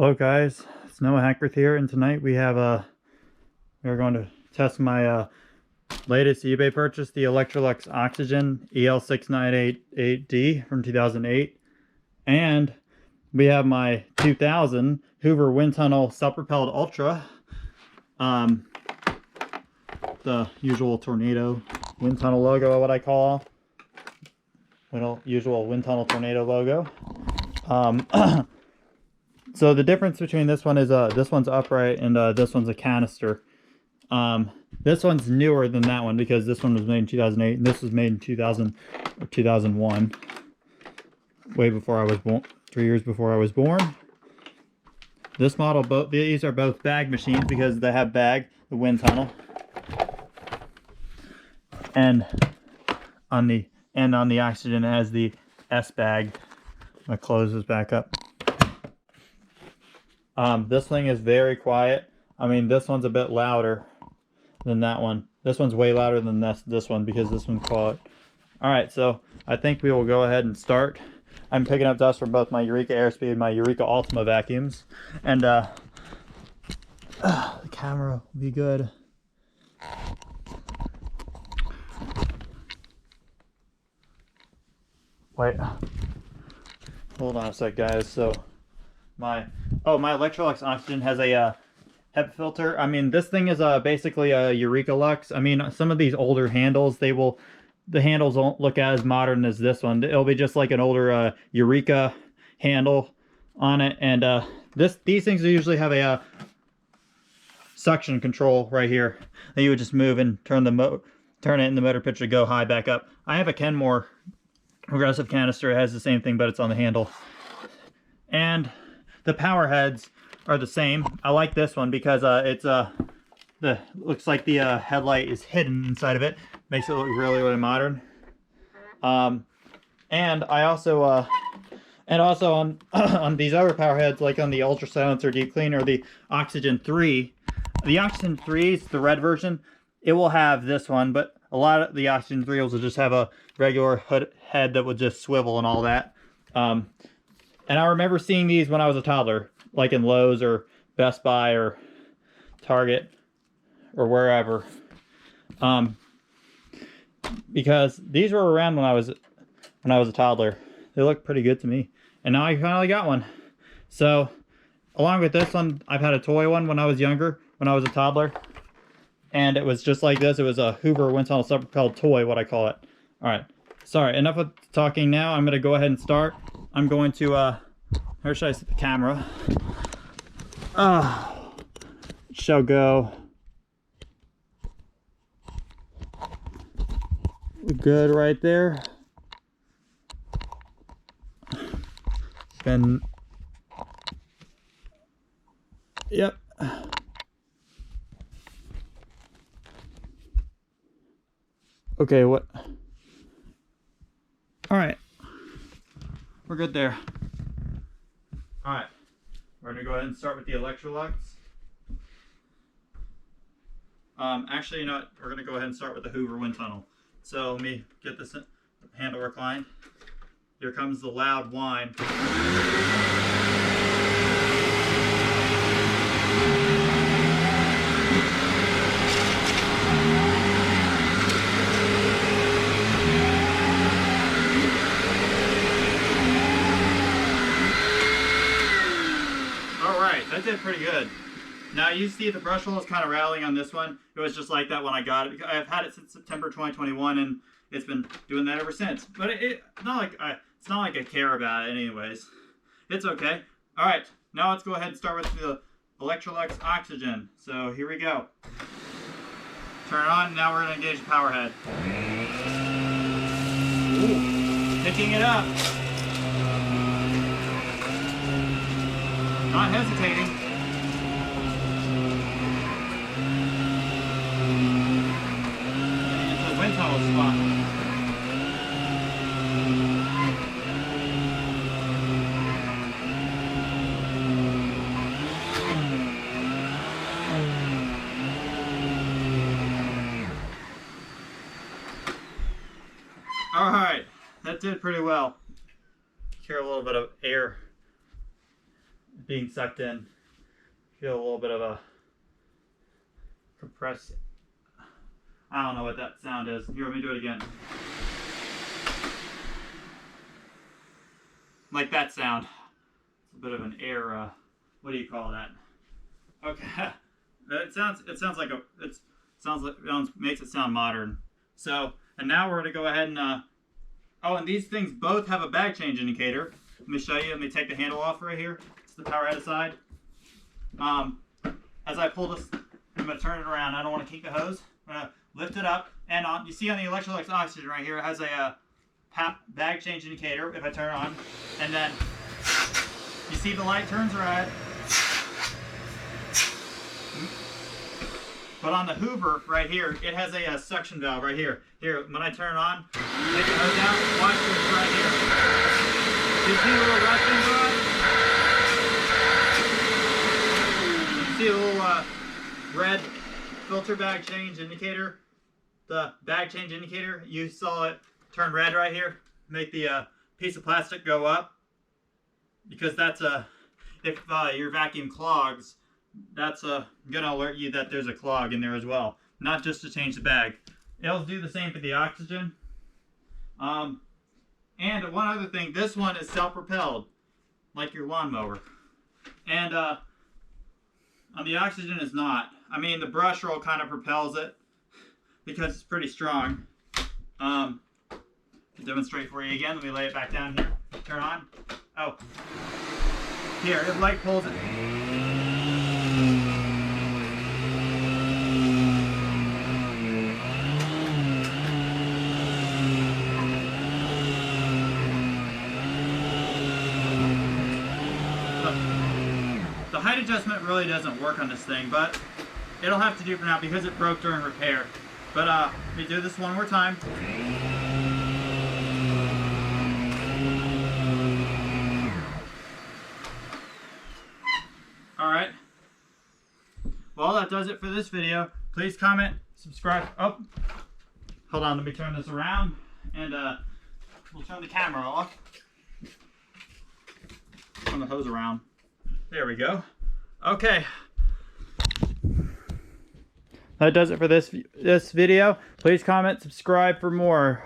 Hello guys, it's Noah Hackworth here, and tonight we are going to test my latest eBay purchase, the Electrolux Oxygen EL6988D from 2008, and we have my 2000 Hoover WindTunnel Self-Propelled Ultra, the usual tornado wind tunnel logo, what I call usual wind tunnel tornado logo. So the difference between this one is this one's upright and this one's a canister. This one's newer than that one because this one was made in 2008 and this was made in 2000 or 2001, way before I was born, 3 years before I was born. This model, these are both bag machines because they have the wind tunnel, and on the Oxygen it has the S bag. My close this back up. This thing is very quiet. I mean, this one's a bit louder than that one. This one's way louder than this one because this one's quiet. Alright, so I think we will go ahead and start. I'm picking up dust from both my Eureka Airspeed and my Eureka Ultima vacuums. And the camera will be good. Wait. Hold on a sec, guys. So my Electrolux Oxygen has a HEPA filter. I mean, this thing is basically a Eureka-Lux. I mean, some of these older handles, the handles won't look as modern as this one. It'll be just like an older Eureka handle on it, and these things usually have a suction control right here that you would just move and turn it in the motor pitch to go high back up. I have a Kenmore progressive canister. It has the same thing, but it's on the handle. And the power heads are the same. I like this one because it's looks like the headlight is hidden inside of it. Makes it look really, really modern. And I also on on these other power heads, like on the Ultra Silencer Deep Clean or the Oxygen 3. The Oxygen 3 is the red version. It will have this one, but a lot of the Oxygen 3s will just have a regular head that would just swivel and all that. And I remember seeing these when I was a toddler, like in Lowe's or Best Buy or Target or wherever. Because these were around when I was a toddler. They look pretty good to me. And now I finally got one. So, along with this one, I've had a toy one when I was younger, when I was a toddler. And it was just like this. It was a Hoover WindTunnel Self-Propelled toy, what I call it. Alright. Sorry, enough of talking now. I'm going to go ahead and start. I'm going to, where should I set the camera? It shall go. Good right there. Then, yep. Okay, what? Alright. We're good there. Alright. We're going to go ahead and start with the Electrolux. Actually, you know what? We're going to go ahead and start with the Hoover wind tunnel. So let me get this handle reclined. Here comes the loud whine. That did pretty good. Now you see the brush hole is kind of rattling on this one. It was just like that when I got it. I've had it since September 2021 and it's been doing that ever since. But it's not like I care about it anyways. It's okay. Alright, now let's go ahead and start with the Electrolux Oxygen. So here we go. Turn it on, now we're going to engage the power head. Ooh, picking it up. Not hesitating. Into the wind tunnel spot. Alright, that did pretty well. Hear a little bit of air being sucked in. Feel a little bit of a compressed. I don't know what that sound is. Here, let me do it again. Like that sound. It's a bit of an air. What do you call that? Okay. It sounds like makes it sound modern. So, and now we're gonna go ahead and oh, and these things both have a bag change indicator. Let me show you. Let me take the handle off right here. It's the power head aside. As I pull this, I'm gonna turn it around. I don't want to kink the hose. I'm gonna lift it up, and you see on the Electrolux oxygen right here, it has a bag change indicator. If I turn it on, and then you see the light turns red. But on the Hoover right here, it has a suction valve right here. Here, when I turn it on, take the hose out, watch this right here. Do you see the little rusting rod? You see a little red filter bag change indicator? The bag change indicator, you saw it turn red right here. Make the piece of plastic go up. Because that's if your vacuum clogs, that's gonna alert you that there's a clog in there as well, not just to change the bag. It'll do the same for the oxygen. And one other thing, this one is self-propelled, like your lawnmower. And on the oxygen is not. I mean, the brush roll kind of propels it because it's pretty strong. To demonstrate for you again, let me lay it back down here. Turn on. Oh, here, it like pulls it. The height adjustment really doesn't work on this thing, but it'll have to do for now because it broke during repair. But let me do this one more time. Alright. Well, that does it for this video. Please comment, subscribe. Oh, hold on, let me turn this around and we'll turn the camera off. Turn the hose around. There we go. Okay. That does it for this video. Please comment, subscribe for more.